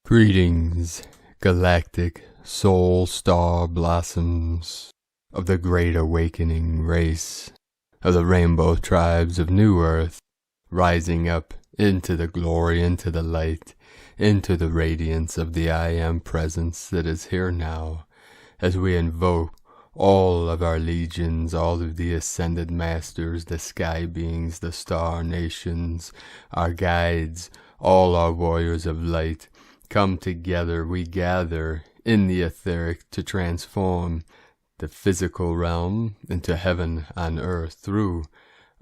Greetings, galactic soul star blossoms of the great awakening race of the rainbow tribes of New Earth, rising up into the glory, into the light, into the radiance of the I Am presence that is here now, as we invoke all of our legions, all of the ascended masters, the sky beings, the star nations, our guides, all our warriors of light. Come together, we gather in the etheric to transform the physical realm into heaven on earth through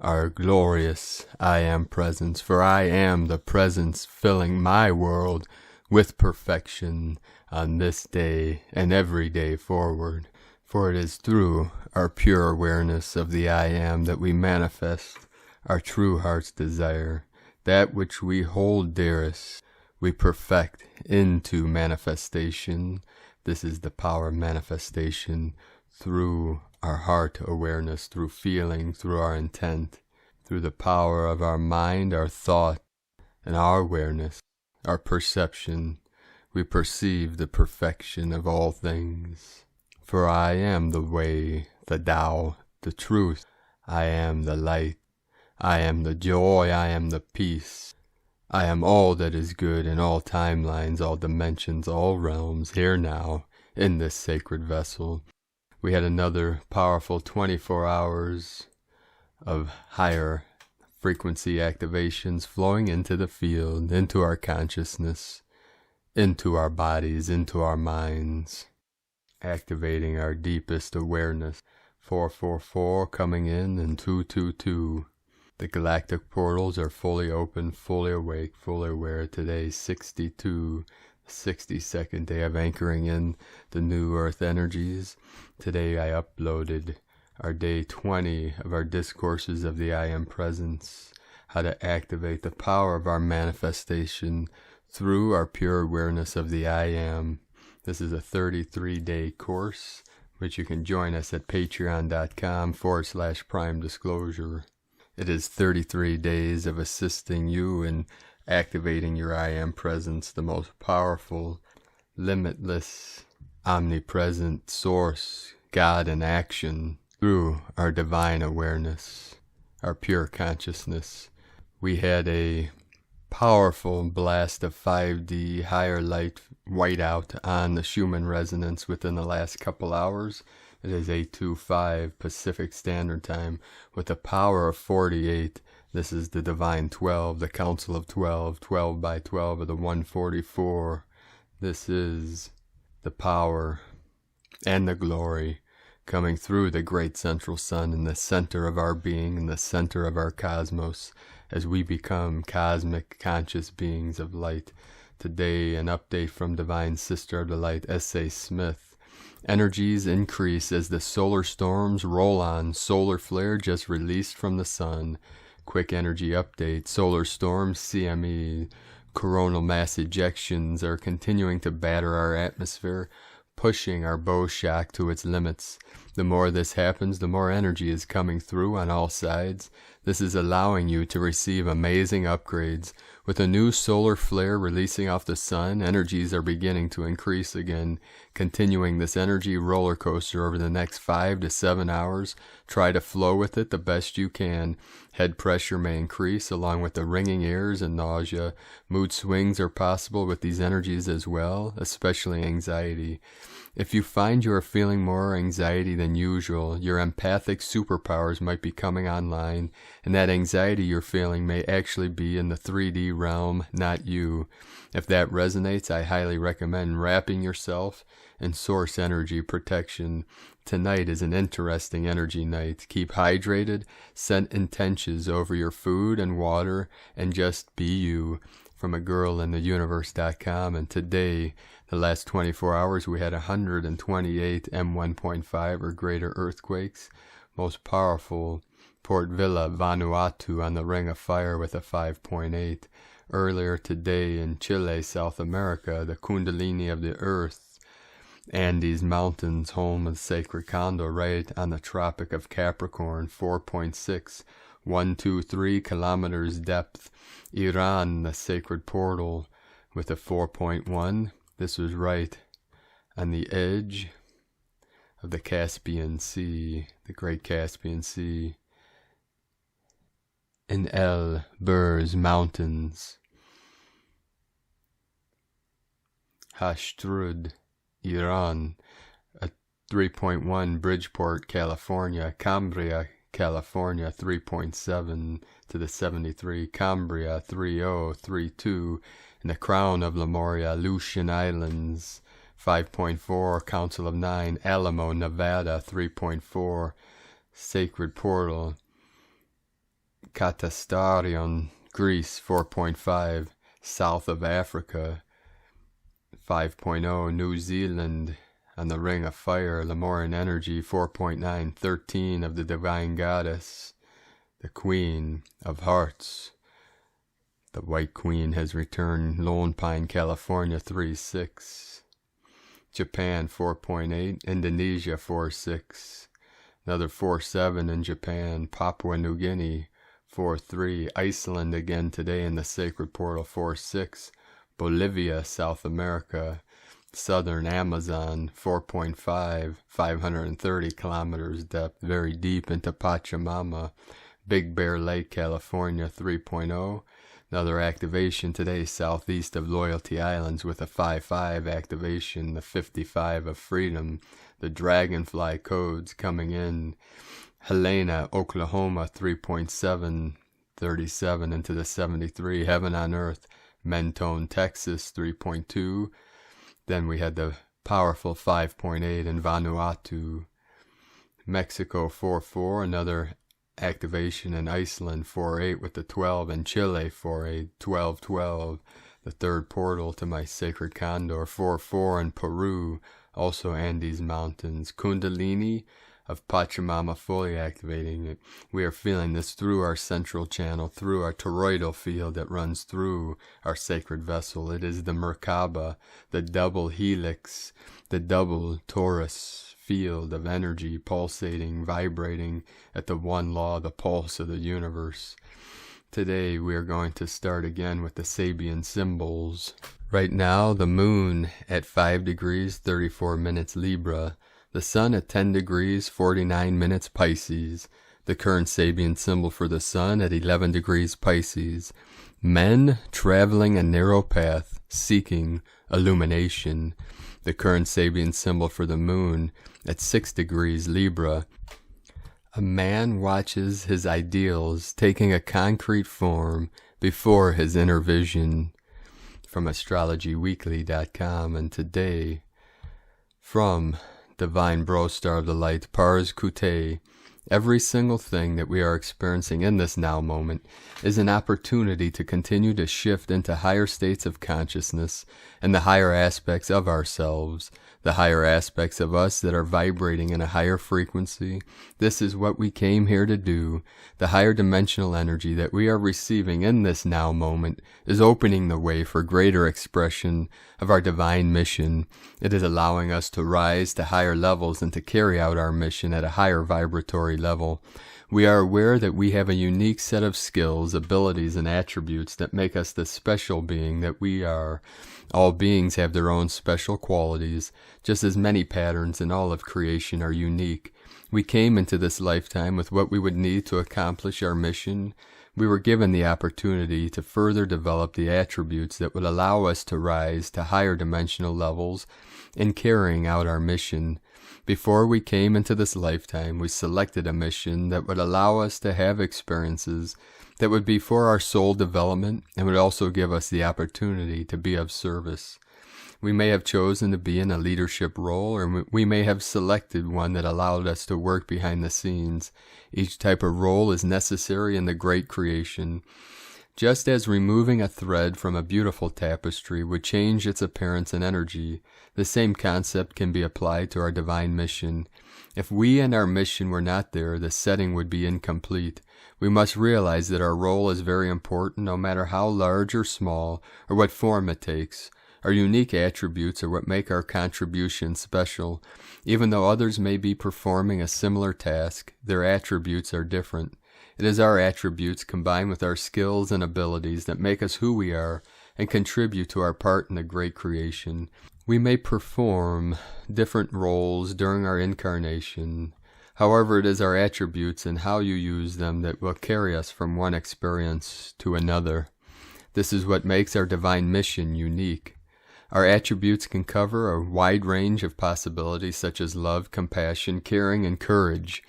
our glorious I Am presence. For I am the presence filling my world with perfection on this day and every day forward. For it is through our pure awareness of the I Am that we manifest our true heart's desire, that which we hold dearest. We perfect into manifestation. This is the power of manifestation through our heart awareness, through feeling, through our intent, through the power of our mind, our thought, and our awareness, our perception. We perceive the perfection of all things. For I am the way, the Tao, the truth. I am the light. I am the joy. I am the peace. I am all that is good in all timelines, all dimensions, all realms, here now, in this sacred vessel. We had another powerful 24 hours of higher frequency activations flowing into the field, into our consciousness, into our bodies, into our minds, activating our deepest awareness. 444 coming in and 222. The galactic portals are fully open, fully awake, fully aware. Today's 62nd day of anchoring in the new earth energies. Today I uploaded our day 20 of our discourses of the I Am presence, how to activate the power of our manifestation through our pure awareness of the I Am. This is a 33-day course, which you can join us at patreon.com/prime disclosure. It is 33 days of assisting you in activating your I Am presence, the most powerful, limitless, omnipresent source, God in action, through our divine awareness, our pure consciousness. We had a powerful blast of 5D higher light whiteout on the Schumann resonance within the last couple hours. It is 8:25 Pacific Standard Time with a power of 48. This is the Divine 12, the Council of 12, 12 by 12 of the 144. This is the power and the glory coming through the great central sun in the center of our being, in the center of our cosmos, as we become cosmic conscious beings of light. Today, an update from Divine Sister of the Light, S.A. Smith. Energies increase as the solar storms roll on. Solar flare just released from the sun. Quick energy update. Solar storms, CME, coronal mass ejections are continuing to batter our atmosphere, pushing our bow shock to its limits. The more this happens, the more energy is coming through on all sides. This is allowing you to receive amazing upgrades. With a new solar flare releasing off the sun, energies are beginning to increase again. Continuing this energy roller coaster over the next 5 to 7 hours. Try to flow with it the best you can. Head pressure may increase along with the ringing ears and nausea. Mood swings are possible with these energies as well, especially anxiety. If you find you are feeling more anxiety than usual, your empathic superpowers might be coming online, and that anxiety you're feeling may actually be in the 3D realm, not you. If that resonates, I highly recommend wrapping yourself in source energy protection. Tonight is an interesting energy night. Keep hydrated, set intentions over your food and water, and just be you. From agirlintheuniverse.com, and today, the last 24 hours, we had 128 M1.5 or greater earthquakes. Most powerful, Port Vila, Vanuatu on the Ring of Fire with a 5.8. Earlier today in Chile, South America, the Kundalini of the Earth, Andes Mountains, home of the sacred condor, right on the Tropic of Capricorn, 4.6. 123 kilometers depth. Iran, the sacred portal, with a 4.1. This was right on the edge of the Caspian Sea, the Great Caspian Sea, in El Burz Mountains, Hashtrud, Iran, a 3.1, Bridgeport, California, Cambria, California, 3.7 to the 73, Cambria, 3032, in the crown of Lemuria, Aleutian Islands, 5.4, Council of 9, Alamo, Nevada, 3.4, Sacred Portal, Katastarion, Greece, 4.5, South of Africa, 5.0, New Zealand, on the Ring of Fire, Lemurian Energy, 4.9, 13 of the Divine Goddess, the Queen of Hearts. The White Queen has returned, Lone Pine, California, 3.6. Japan, 4.8, Indonesia, 4.6. Another 4.7 in Japan, Papua New Guinea, 4.3. Iceland again today in the Sacred Portal, 4.6. Bolivia, South America, Southern Amazon, 4.5, 530 kilometers depth, very deep into Pachamama. Big Bear Lake, California, 3.0. Another activation today, southeast of Loyalty Islands with a 5.5 activation, the 55 of Freedom, the Dragonfly codes coming in. Helena, Oklahoma, 3.7, 37 into the 73. Heaven on Earth, Mentone, Texas, 3.2. Then we had the powerful 5.8 in Vanuatu. Mexico, 4.4, another activation in Iceland, 4.8 with the 12, and Chile, 4.8, 12.12, the third portal to my sacred condor, 4.4 in Peru, also Andes Mountains. Kundalini of Pachamama fully activating it. We are feeling this through our central channel, through our toroidal field that runs through our sacred vessel. It is the Merkaba, the double helix, the double torus field of energy pulsating, vibrating at the one law, the pulse of the universe. Today we are going to start again with the Sabian symbols. Right now the moon at 5 degrees 34 minutes Libra, the sun at 10 degrees 49 minutes Pisces, the current Sabian symbol for the sun at 11 degrees Pisces. Men traveling a narrow path, seeking illumination. The current Sabian symbol for the moon at 6 degrees Libra. A man watches his ideals taking a concrete form before his inner vision. From astrologyweekly.com, and today from Divine Bro Star of the Light, Pars Kute, every single thing that we are experiencing in this now moment is an opportunity to continue to shift into higher states of consciousness and the higher aspects of ourselves, the higher aspects of us that are vibrating in a higher frequency. This is what we came here to do. The higher dimensional energy that we are receiving in this now moment is opening the way for greater expression of our divine mission. It is allowing us to rise to higher levels and to carry out our mission at a higher vibratory level. We are aware that we have a unique set of skills, abilities, and attributes that make us the special being that we are. All beings have their own special qualities, just as many patterns in all of creation are unique. We came into this lifetime with what we would need to accomplish our mission. We were given the opportunity to further develop the attributes that would allow us to rise to higher dimensional levels in carrying out our mission. Before we came into this lifetime, we selected a mission that would allow us to have experiences that would be for our soul development and would also give us the opportunity to be of service. We may have chosen to be in a leadership role, or we may have selected one that allowed us to work behind the scenes. Each type of role is necessary in the great creation. Just as removing a thread from a beautiful tapestry would change its appearance and energy, the same concept can be applied to our divine mission. If we and our mission were not there, the setting would be incomplete. We must realize that our role is very important, no matter how large or small, or what form it takes. Our unique attributes are what make our contribution special. Even though others may be performing a similar task, their attributes are different. It is our attributes combined with our skills and abilities that make us who we are and contribute to our part in the great creation. We may perform different roles during our incarnation. However, it is our attributes and how you use them that will carry us from one experience to another. This is what makes our divine mission unique. Our attributes can cover a wide range of possibilities such as love, compassion, caring, and courage.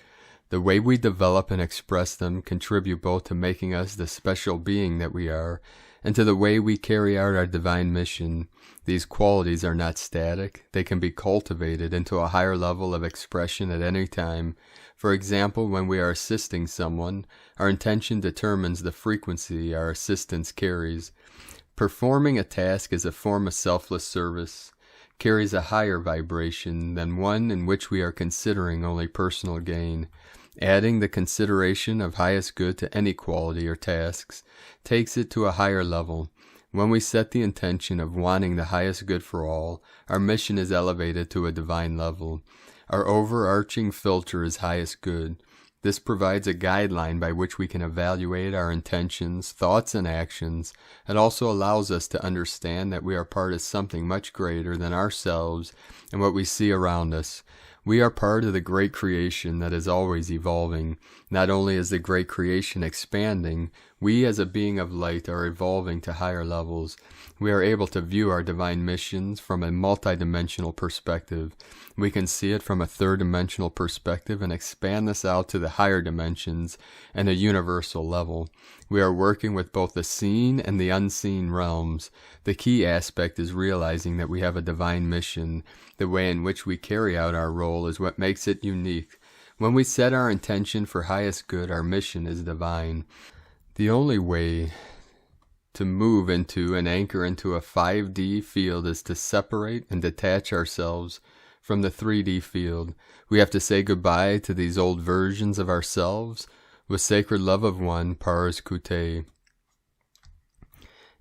The way we develop and express them contribute both to making us the special being that we are and to the way we carry out our divine mission. These qualities are not static. They can be cultivated into a higher level of expression at any time. For example, when we are assisting someone, our intention determines the frequency our assistance carries. Performing a task as a form of selfless service carries a higher vibration than one in which we are considering only personal gain. Adding the consideration of highest good to any quality or tasks takes it to a higher level. When we set the intention of wanting the highest good for all, our mission is elevated to a divine level. Our overarching filter is highest good. This provides a guideline by which we can evaluate our intentions, thoughts, and actions. It also allows us to understand that we are part of something much greater than ourselves and what we see around us. We are part of the great creation that is always evolving. Not only is the great creation expanding, we as a being of light are evolving to higher levels. We are able to view our divine missions from a multidimensional perspective. We can see it from a third-dimensional perspective and expand this out to the higher dimensions and a universal level. We are working with both the seen and the unseen realms. The key aspect is realizing that we have a divine mission. The way in which we carry out our role is what makes it unique. When we set our intention for highest good, our mission is divine. The only way to move into and anchor into a 5D field is to separate and detach ourselves from the 3D field. We have to say goodbye to these old versions of ourselves with sacred love of one, Pars Kute.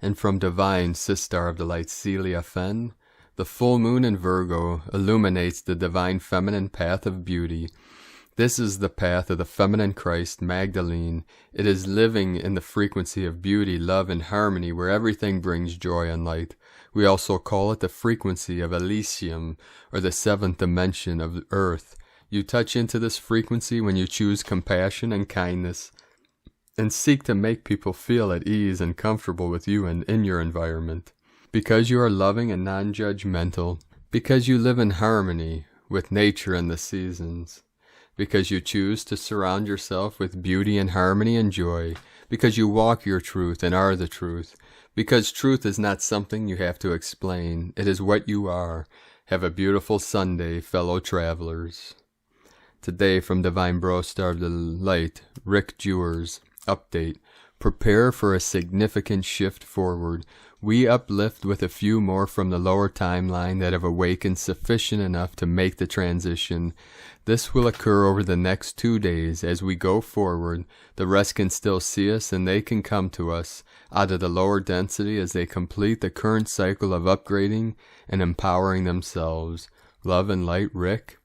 And from divine Sistar of the Light Celia Fen, the full moon in Virgo illuminates the divine feminine path of beauty. This is the path of the feminine Christ, Magdalene. It is living in the frequency of beauty, love, and harmony where everything brings joy and light. We also call it the frequency of Elysium, or the seventh dimension of Earth. You touch into this frequency when you choose compassion and kindness, and seek to make people feel at ease and comfortable with you and in your environment. Because you are loving and non-judgmental, because you live in harmony with nature and the seasons, because you choose to surround yourself with beauty and harmony and joy, because you walk your truth and are the truth, because truth is not something you have to explain, it is what you are. Have a beautiful Sunday, fellow travelers. Today from Divine Bro Star of the Light, Rick Jewers, update. Prepare for a significant shift forward. We uplift with a few more from the lower timeline that have awakened sufficient enough to make the transition. This will occur over the next 2 days as we go forward. The rest can still see us and they can come to us out of the lower density as they complete the current cycle of upgrading and empowering themselves. Love and light, Rick.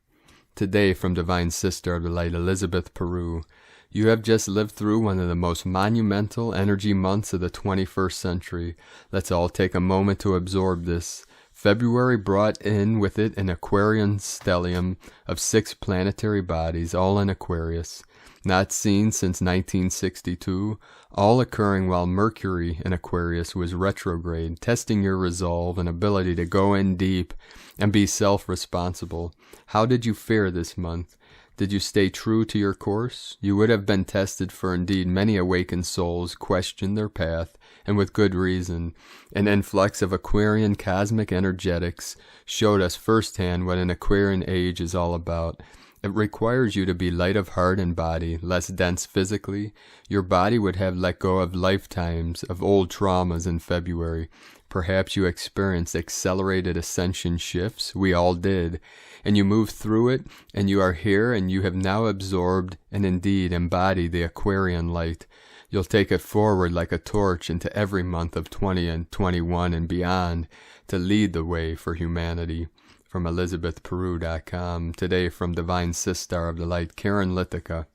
Today from Divine Sister of the Light, Elizabeth Peru. You have just lived through one of the most monumental energy months of the 21st century. Let's all take a moment to absorb this. February brought in with it an Aquarian stellium of 6 planetary bodies, all in Aquarius, not seen since 1962, all occurring while Mercury in Aquarius was retrograde, testing your resolve and ability to go in deep and be self-responsible. How did you fare this month? Did you stay true to your course? You would have been tested, for indeed many awakened souls questioned their path, and with good reason. An influx of Aquarian cosmic energetics showed us firsthand what an Aquarian age is all about. It requires you to be light of heart and body, less dense physically. Your body would have let go of lifetimes of old traumas in February. Perhaps you experienced accelerated ascension shifts. We all did. And you moved through it, and you are here, and you have now absorbed and indeed embodied the Aquarian light. You'll take it forward like a torch into every month of 20 and 21 and beyond to lead the way for humanity. From ElizabethPeru.com. Today from Divine Sistar of the Light, Karen Lithica.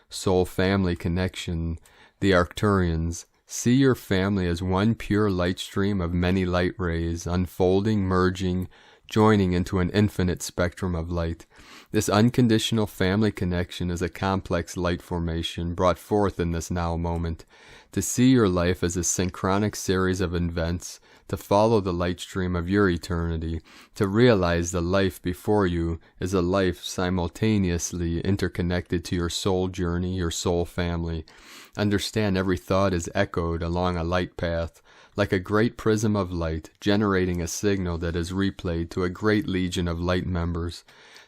Soul Family Connection, the Arcturians, See your family as one pure light stream of many light rays, unfolding, merging, joining into an infinite spectrum of light. This unconditional family connection is a complex light formation brought forth in this now moment. To see your life as a synchronic series of events, to follow the light stream of your eternity, to realize the life before you is a life simultaneously interconnected to your soul journey, your soul family. Understand every thought is echoed along a light path, like a great prism of light, generating a signal that is replayed to a great legion of light members.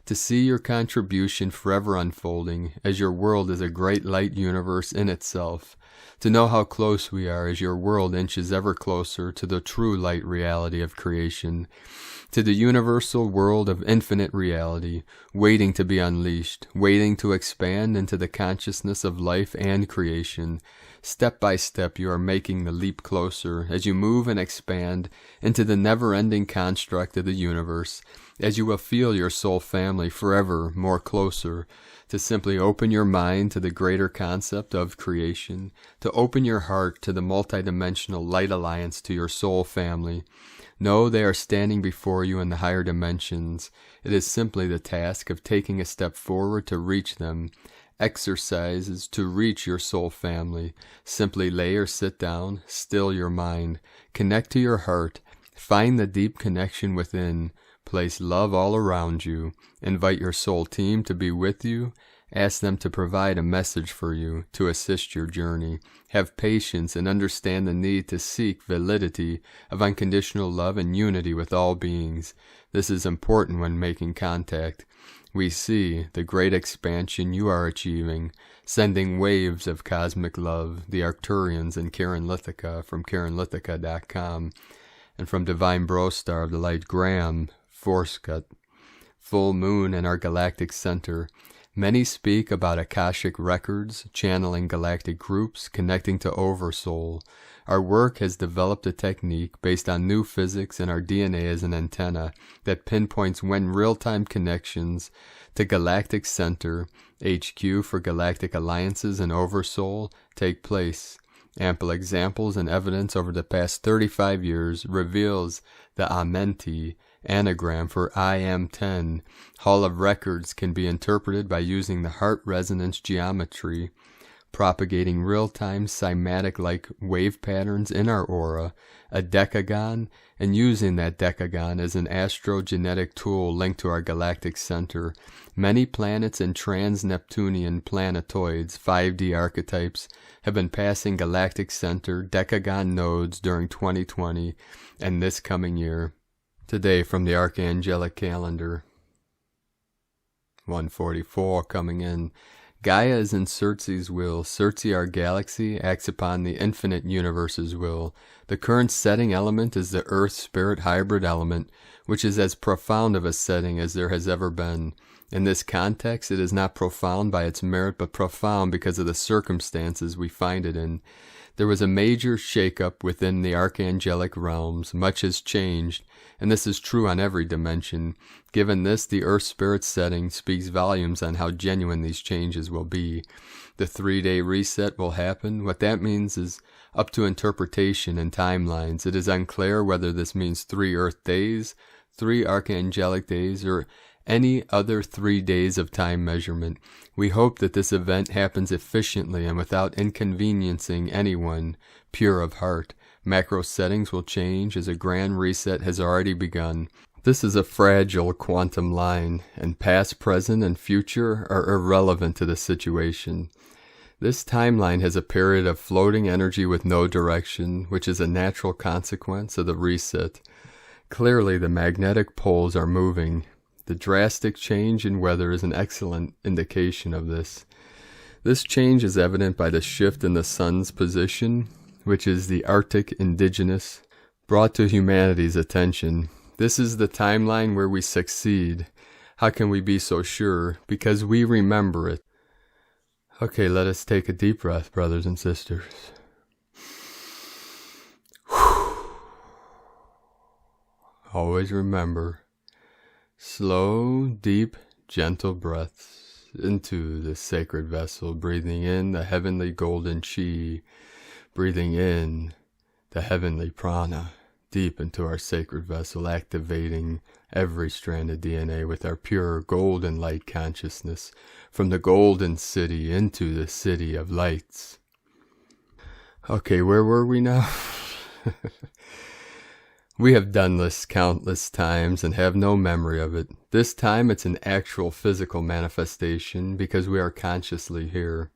To see your contribution forever unfolding, as your world is a great light universe in itself. To know how close we are as your world inches ever closer to the true light reality of creation, to the universal world of infinite reality, waiting to be unleashed, waiting to expand into the consciousness of life and creation. Step by step you are making the leap closer as you move and expand into the never-ending construct of the universe, as you will feel your soul family forever more closer, to simply open your mind to the greater concept of creation, to open your heart to the multidimensional light alliance to your soul family. Know they are standing before you in the higher dimensions. It is simply the task of taking a step forward to reach them. Exercises to reach your soul family. Simply lay or sit down, still your mind, connect to your heart, find the deep connection within, place love all around you, invite your soul team to be with you, ask them to provide a message for you, to assist your journey. Have patience and understand the need to seek validity of unconditional love and unity with all beings. This is important when making contact. We see the great expansion you are achieving, sending waves of cosmic love, the Arcturians and Karen Lithica from KarenLithica.com, and from Divine Brostar of the Light Graham, Forcecut, Full Moon in our Galactic Center. Many speak about Akashic records, channeling galactic groups, connecting to Oversoul. Our work has developed a technique based on new physics and our DNA as an antenna that pinpoints when real-time connections to Galactic Center, HQ for Galactic Alliances and Oversoul, take place. Ample examples and evidence over the past 35 years reveals the Amenti anagram for I am 10. Hall of Records can be interpreted by using the heart resonance geometry, propagating real-time cymatic-like wave patterns in our aura, a decagon, and using that decagon as an astrogenetic tool linked to our galactic center. Many planets and trans-Neptunian planetoids, 5D archetypes, have been passing galactic center decagon nodes during 2020 and this coming year. Today from the Archangelic calendar, 144 coming in. Gaia is in Circe's will. Circe, our galaxy, acts upon the infinite universe's will. The current setting element is the Earth-Spirit hybrid element, which is as profound of a setting as there has ever been. In this context, it is not profound by its merit, but profound because of the circumstances we find it in. There was a major shake-up within the archangelic realms. Much has changed, and this is true on every dimension. Given this, the Earth-Spirit setting speaks volumes on how genuine these changes will be. The 3-day reset will happen. What that means is up to interpretation and timelines. It is unclear whether this means 3 Earth days, 3 archangelic days, or any other 3 days of time measurement. We hope that this event happens efficiently and without inconveniencing anyone pure of heart. Macro settings will change as a grand reset has already begun. This is a fragile quantum line, and past, present, and future are irrelevant to the situation. This timeline has a period of floating energy with no direction, which is a natural consequence of the reset. Clearly, the magnetic poles are moving. The drastic change in weather is an excellent indication of this. This change is evident by the shift in the sun's position, which is the Arctic indigenous, brought to humanity's attention. This is the timeline where we succeed. How can we be so sure? Because we remember it. Okay, let us take a deep breath, brothers and sisters. Always remember, slow, deep, gentle breaths into the sacred vessel, breathing in the heavenly golden chi, Breathing in the heavenly prana deep into our sacred vessel, activating every strand of DNA with our pure golden light consciousness from the golden city into the city of lights. Okay, where were we now? We have done this countless times and have no memory of it. This time it's an actual physical manifestation because we are consciously here.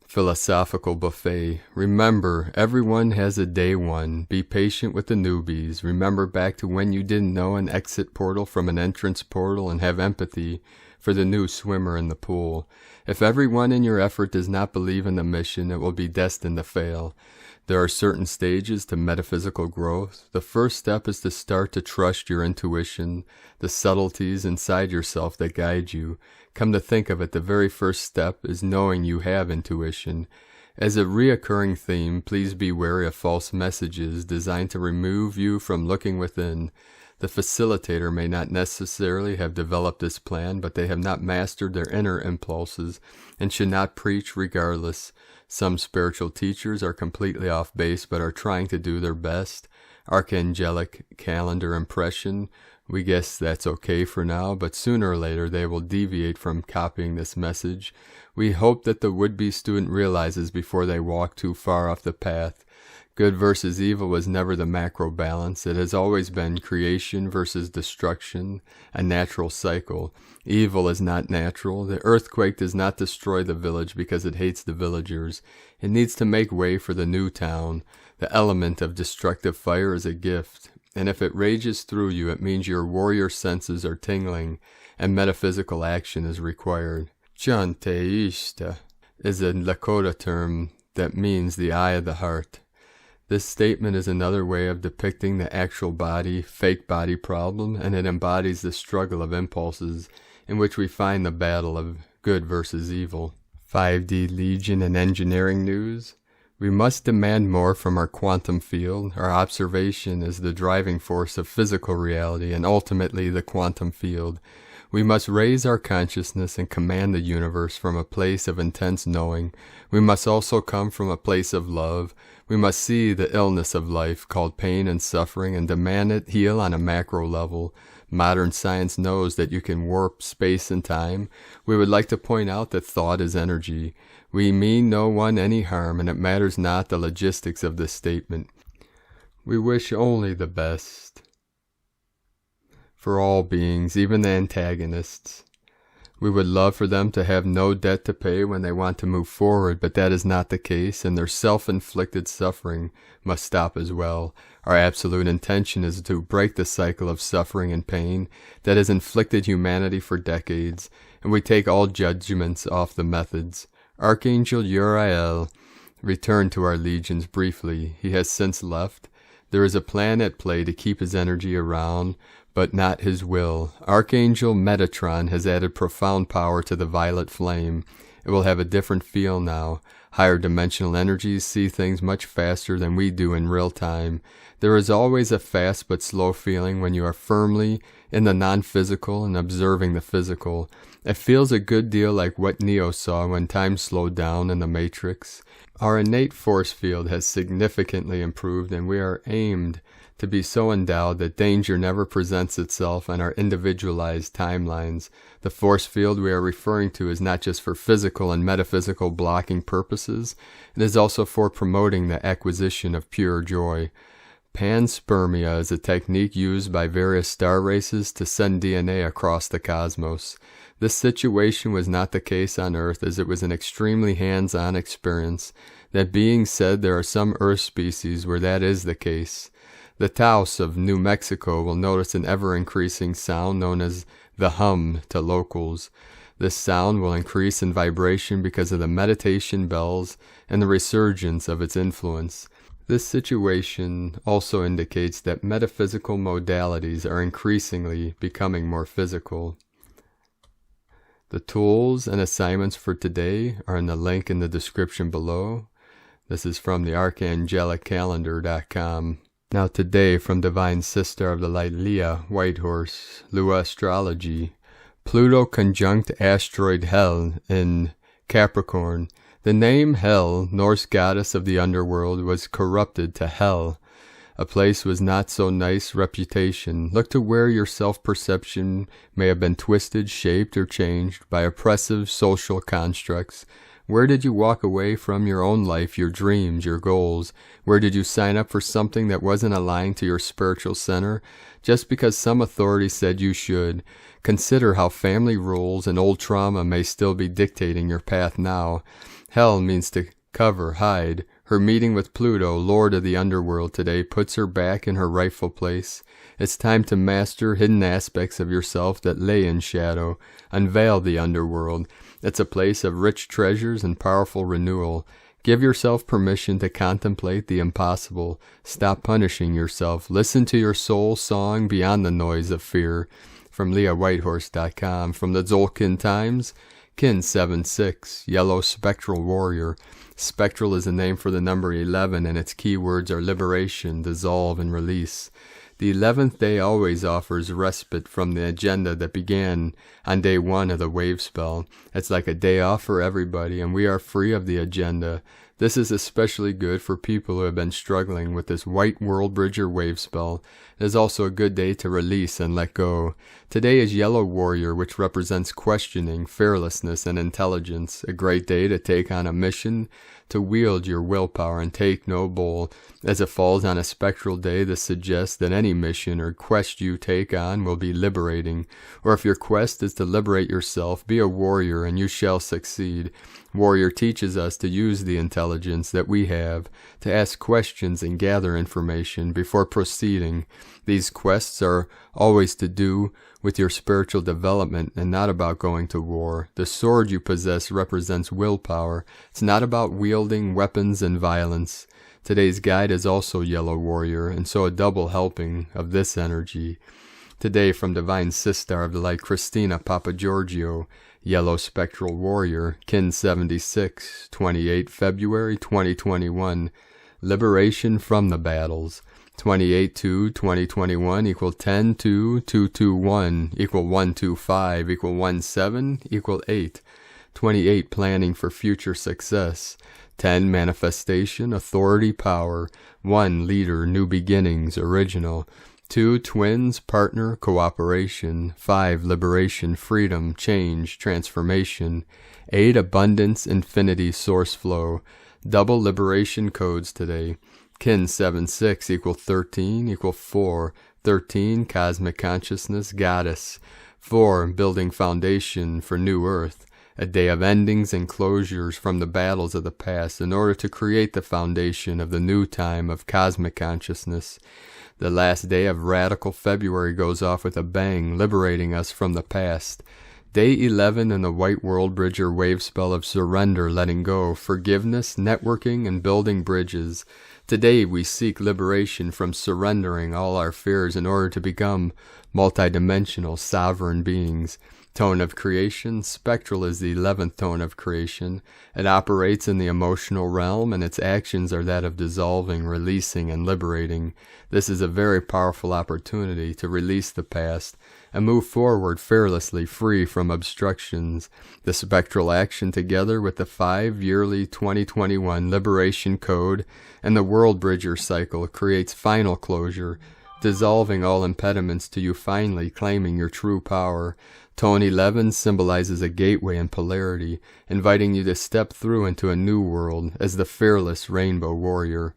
Philosophical buffet. Remember, everyone has a day one. Be patient with the newbies. Remember back to when you didn't know an exit portal from an entrance portal, and have empathy for the new swimmer in the pool. If everyone in your effort does not believe in the mission, it will be destined to fail. There are certain stages to metaphysical growth. The first step is to start to trust your intuition, the subtleties inside yourself that guide you. Come to think of it, the very first step is knowing you have intuition. As a reoccurring theme, please be wary of false messages designed to remove you from looking within. The facilitator may not necessarily have developed this plan, but they have not mastered their inner impulses and should not preach regardless. Some spiritual teachers are completely off base but are trying to do their best. Archangelic calendar impression. We guess that's okay for now, but sooner or later they will deviate from copying this message. We hope that the would-be student realizes before they walk too far off the path. Good versus evil was never the macro balance. It has always been creation versus destruction, a natural cycle. Evil is not natural. The earthquake does not destroy the village because it hates the villagers. It needs to make way for the new town. The element of destructive fire is a gift, and if it rages through you, it means your warrior senses are tingling, and metaphysical action is required. Chanteista is a Lakota term that means the eye of the heart. This statement is another way of depicting the actual body, fake body problem, and it embodies the struggle of impulses in which we find the battle of good versus evil. 5D Legion and engineering news. We must demand more from our quantum field. Our observation is the driving force of physical reality and ultimately the quantum field. We must raise our consciousness and command the universe from a place of intense knowing. We must also come from a place of love. We must see the illness of life called pain and suffering and demand it heal on a macro level. Modern science knows that you can warp space and time. We would like to point out that thought is energy. We mean no one any harm, and it matters not the logistics of this statement. We wish only the best for all beings, even the antagonists. We would love for them to have no debt to pay when they want to move forward, but that is not the case, and their self-inflicted suffering must stop as well. Our absolute intention is to break the cycle of suffering and pain that has inflicted humanity for decades, and we take all judgments off the methods. Archangel Uriel returned to our legions briefly. He has since left. There is a plan at play to keep his energy around, but not his will. Archangel Metatron has added profound power to the violet flame. It will have a different feel now. Higher dimensional energies see things much faster than we do in real time. There is always a fast but slow feeling when you are firmly in the non-physical and observing the physical. It feels a good deal like what Neo saw when time slowed down in the Matrix. Our innate force field has significantly improved, and we are aimed to be so endowed that danger never presents itself on our individualized timelines. The force field we are referring to is not just for physical and metaphysical blocking purposes, it is also for promoting the acquisition of pure joy. Panspermia is a technique used by various star races to send DNA across the cosmos. This situation was not the case on Earth, as it was an extremely hands-on experience. That being said, there are some Earth species where that is the case. The Taos of New Mexico will notice an ever-increasing sound known as the hum to locals. This sound will increase in vibration because of the meditation bells and the resurgence of its influence. This situation also indicates that metaphysical modalities are increasingly becoming more physical. The tools and assignments for today are in the link in the description below. This is from the archangeliccalendar.com. Now today, from Divine Sister of the Light Leah Whitehorse, Lua Astrology, Pluto conjunct asteroid Hell in Capricorn. The name Hel, Norse goddess of the underworld, was corrupted to Hell. A place was not so nice reputation. Look to where your self-perception may have been twisted, shaped, or changed by oppressive social constructs. Where did you walk away from your own life, your dreams, your goals? Where did you sign up for something that wasn't aligned to your spiritual center, just because some authority said you should? Consider how family rules and old trauma may still be dictating your path now. Hell means to cover, hide. Her meeting with Pluto, Lord of the Underworld, today puts her back in her rightful place. It's time to master hidden aspects of yourself that lay in shadow. Unveil the underworld. It's a place of rich treasures and powerful renewal. Give yourself permission to contemplate the impossible. Stop punishing yourself. Listen to your soul song beyond the noise of fear. From LeahWhitehorse.com. From the Tzolk'in Times, Kin 7-6, Yellow Spectral Warrior. Spectral is a name for the number 11, and its keywords are liberation, dissolve, and release. The 11th day always offers respite from the agenda that began on day 1 of the Wavespell. It's like a day off for everybody, and we are free of the agenda. This is especially good for people who have been struggling with this white Worldbridger Wavespell. It is also a good day to release and let go. Today is Yellow Warrior, which represents questioning, fearlessness, and intelligence. A great day to take on a mission, to wield your willpower and take no bull. As it falls on a spectral day, this suggests that any mission or quest you take on will be liberating. Or if your quest is to liberate yourself, be a warrior and you shall succeed. Warrior teaches us to use the intelligence that we have, to ask questions and gather information before proceeding. These quests are always to do with your spiritual development and not about going to war. The sword you possess represents willpower. It's not about wielding weapons and violence. Today's guide is also Yellow Warrior, and so a double helping of this energy. Today, from Divine Sister of the Light, Christina Papagiorgio, Yellow Spectral Warrior, Kin 76, 28 February 2021. Liberation from the battles. 28-2-2021 equal 10-2-221 equal 125 equal 17 equal 8. 28 planning for future success. 10 manifestation, authority, power. 1 leader, new beginnings, original. 2 twins, partner, cooperation. 5 liberation, freedom, change, transformation. 8 abundance, infinity, source flow. Double liberation codes today. Kin 7-6 equal 13 equal 4. 13 cosmic consciousness, goddess. 4 building foundation for new earth. A day of endings and closures from the battles of the past in order to create the foundation of the new time of cosmic consciousness. The last day of radical February goes off with a bang, liberating us from the past. Day 11 in the White Worldbridger Wavespell of surrender, letting go, forgiveness, networking, and building bridges. Today we seek liberation from surrendering all our fears in order to become multidimensional, sovereign beings. Tone of creation, spectral is the 11th tone of creation. It operates in the emotional realm, and its actions are that of dissolving, releasing, and liberating. This is a very powerful opportunity to release the past and move forward fearlessly, free from obstructions. The spectral action, together with the 5 yearly 2021 Liberation Code and the Worldbridger cycle, creates final closure, dissolving all impediments to you finally claiming your true power. Tone 11 symbolizes a gateway and polarity, inviting you to step through into a new world as the fearless rainbow warrior.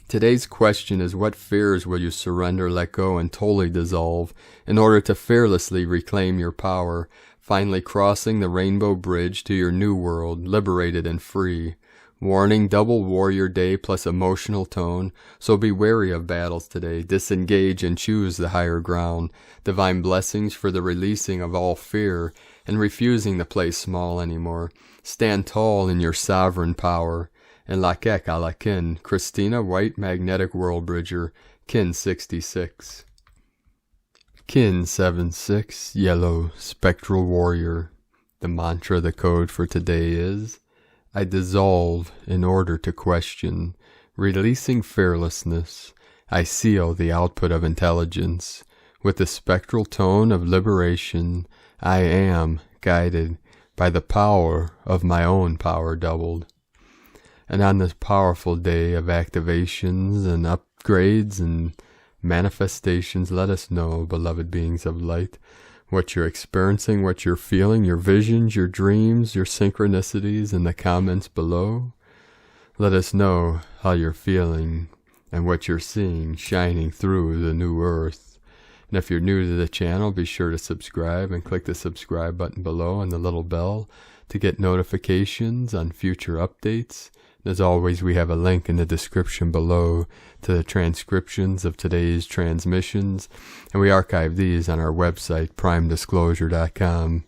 Today's question is, what fears will you surrender, let go, and totally dissolve in order to fearlessly reclaim your power, finally crossing the rainbow bridge to your new world, liberated and free? Warning, double warrior day plus emotional tone, so be wary of battles today. Disengage and choose the higher ground. Divine blessings for the releasing of all fear and refusing to play small anymore. Stand tall in your sovereign power. And Lakek Alakin, Christina White Magnetic Worldbridger, Kin 66. Kin 76, Yellow Spectral Warrior. The mantra, the code for today is, I dissolve in order to question, releasing fearlessness. I seal the output of intelligence. With the spectral tone of liberation, I am guided by the power of my own power doubled. And on this powerful day of activations and upgrades and manifestations, let us know, beloved beings of light, what you're experiencing, what you're feeling, your visions, your dreams, your synchronicities in the comments below. Let us know how you're feeling and what you're seeing shining through the new earth. And if you're new to the channel, be sure to subscribe and click the subscribe button below and the little bell to get notifications on future updates. As always, we have a link in the description below to the transcriptions of today's transmissions, and we archive these on our website, primedisclosure.com.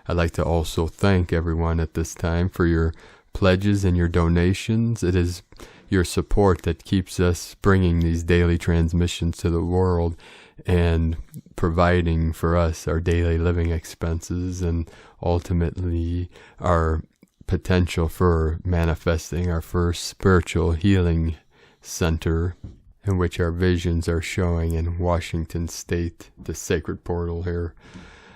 I'd like to also thank everyone at this time for your pledges and your donations. It is your support that keeps us bringing these daily transmissions to the world and providing for us our daily living expenses and ultimately our potential for manifesting our first spiritual healing center, in which our visions are showing in Washington State, the sacred portal here.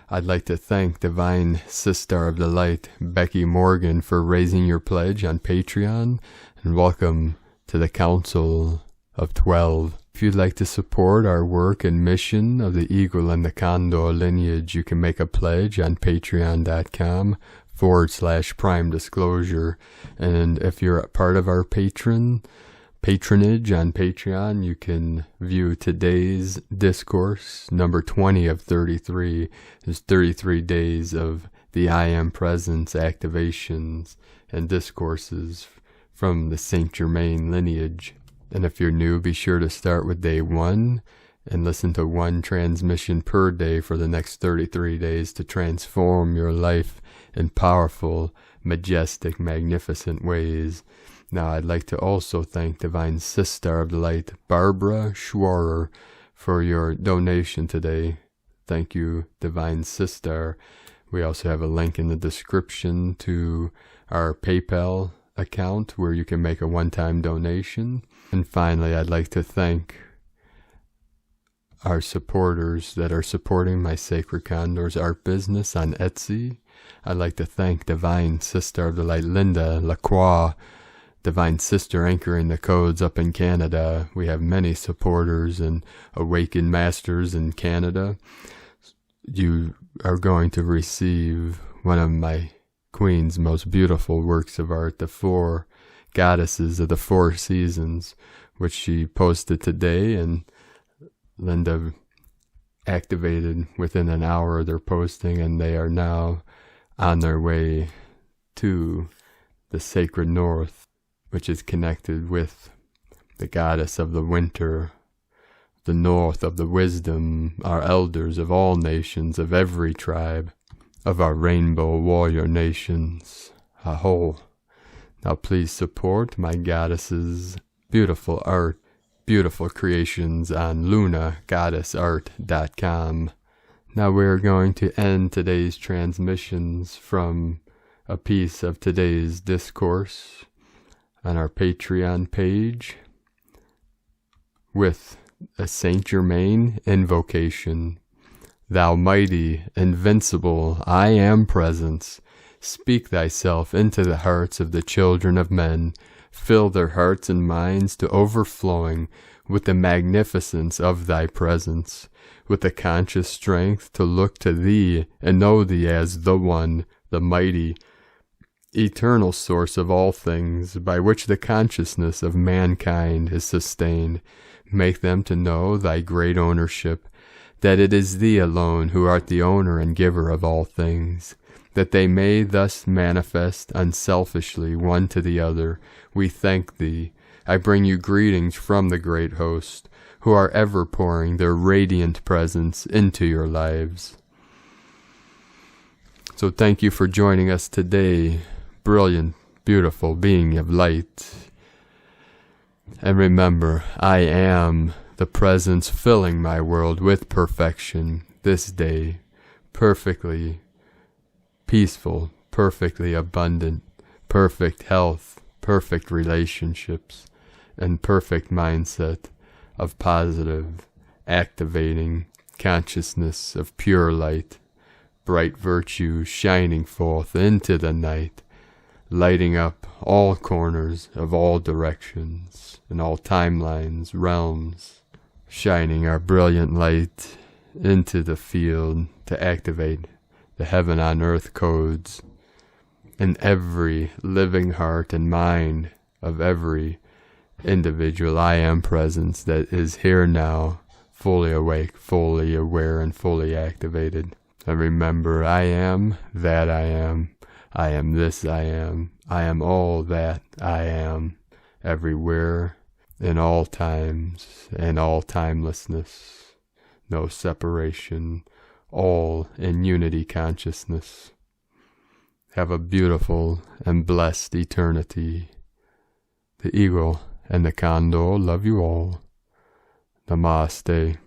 I'd like to thank Divine Sister of the Light, Becky Morgan, for raising your pledge on Patreon, and welcome to the Council of 12. If you'd like to support our work and mission of the Eagle and the Condor lineage, you can make a pledge on patreon.com/prime disclosure. And if you're a part of our patronage on Patreon, you can view today's discourse, number 20 of 33. There's 33 days of the I Am Presence activations and discourses from the Saint Germain lineage. And if you're new, be sure to start with day 1 and listen to 1 transmission per day for the next 33 days to transform your life in powerful, majestic, magnificent ways. Now, I'd like to also thank Divine Sister of the Light, Barbara Schwarer, for your donation today. Thank you, Divine Sister. We also have a link in the description to our PayPal account where you can make a one-time donation. And finally, I'd like to thank our supporters that are supporting my Sacred Condors art business on Etsy. I'd like to thank Divine Sister of the Light, Linda Lacroix, Divine Sister anchoring the codes up in Canada. We have many supporters and Awakened Masters in Canada. You are going to receive one of my Queen's most beautiful works of art, the 4 Goddesses of the 4 Seasons, which she posted today, and Linda activated within an hour of their posting, and they are now on their way to the sacred north, which is connected with the goddess of the winter, the north of the wisdom, our elders of all nations, of every tribe, of our rainbow warrior nations, a whole. Now please support my goddess's beautiful art, beautiful creations on lunagoddessart.com. Now we're going to end today's transmissions from a piece of today's discourse on our Patreon page with a Saint Germain invocation. Thou mighty, invincible, I Am Presence, speak thyself into the hearts of the children of men. Fill their hearts and minds to overflowing with the magnificence of thy presence, with the conscious strength to look to thee and know thee as the one, the mighty, eternal source of all things, by which the consciousness of mankind is sustained. Make them to know thy great ownership, that it is thee alone who art the owner and giver of all things, that they may thus manifest unselfishly one to the other. We thank thee. I bring you greetings from the great host, who are ever pouring their radiant presence into your lives. So thank you for joining us today, brilliant, beautiful being of light. And remember, I am the presence filling my world with perfection this day, perfectly peaceful, perfectly abundant, perfect health, perfect relationships, and perfect mindset of positive, activating consciousness of pure light, bright virtue shining forth into the night, lighting up all corners of all directions and all timelines, realms, shining our brilliant light into the field to activate the heaven on earth codes in every living heart and mind of every individual I am presence that is here now, fully awake, fully aware, and fully activated. And remember, I am that I am this I am all that I am, everywhere, in all times, and all timelessness, no separation, all in unity consciousness. Have a beautiful and blessed eternity. The eagle and the condor love you all. Namaste.